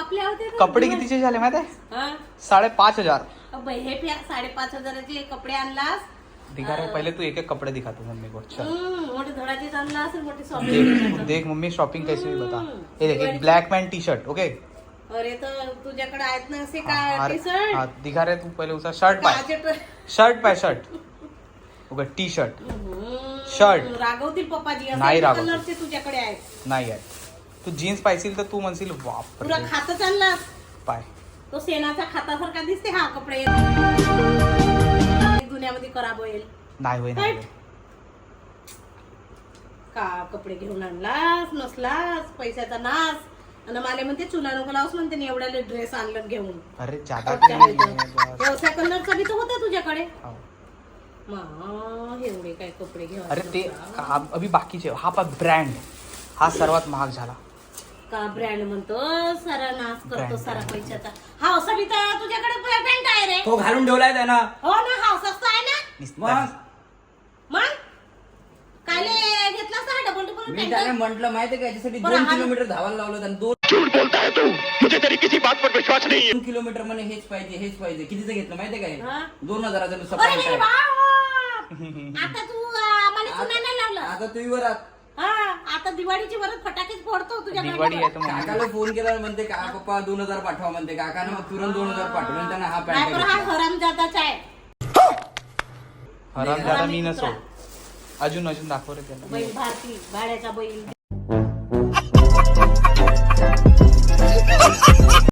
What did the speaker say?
आपल्या होते कपडे कितीचे झाले माहिती आहे? 5,500. हे 5,500चे कपडे आणलास. दिखा रहे पहले तू एक एक कपड़े दिखा तू मम्मी को. चल मोठे धडाचे आणला असेल मोठी शॉपिंग. देख मम्मी शॉपिंग कैसी हुई बता. ये देख एक black man T shirt. Okay अरे तर तुझ्याकडे आहेत ना असे काय टी शर्ट. हाँ दिखा रहे तू पहले उसका शर्ट पाय शर्ट ओके टी शर्ट रागवतील पप्पाजी. नाही रागवतील. कलरचे तुझ्याकडे आहेत. नाही आहे. तू जीन्स पाहिशील तर तू म्हणशील बाप पुरा खातच आणलास. पाय तो सेनाचा खातासारखा दिसते हा कपडे. दुनियामध्ये खराब होईल. नाही होय नाही होय. का कपडे घेऊन आणलास नसलास पैशाचा नाश. आणि मला म्हणते चुना नको लावस म्हणते ना एवढ्याले ड्रेस आणलं घेऊन. अरे ज्यादा व्यवसाय कलरचा बी तर होता तुझ्याकडे. हो. एवढे काय कपडे घेऊन. अरे ते अभी बाकीचे हा पण ब्रँड हा सर्वात महाग झाला. का ब्रँड म्हणतो सारा नाश करतो Brand. सारा पैशाचा. हा असा बी तर तुझ्याकडे पॅन्ट आहे रे. तो घालून ठेवलाय त्याला. हो ना हा स्वस्त आहे ना. मग कायले घेतला हा डबल डबल मी त्याला म्हंटल माहितीये का याच्यासाठी 2 किलोमीटर धावायला लावलं त्यानं. 2 किलोमीटर म्हणे हेच पाहिजे. कितीचं घेतलं माहितीये काय? 2,000चं नुसतं पॅन्ट आहे. आता तू आम्हाला चुना नाही लावलं. आता तू वर आता दिवाळीची वरच फटाकेच फोडतो तुझ्याकडे. दिवाळी आहे तर मम्मी काकाला फोन केला म्हणते का पप्पा 2,000 पाठवा म्हणते. काकाने मग तुरंत 2,000 पाठवले त्यांना हा पॅन्ट हा हरामजादाचा आहे. हरामजादा मी नसो. अजून दाखव रे त्याला. बैल भारती भाड्याचा बैल.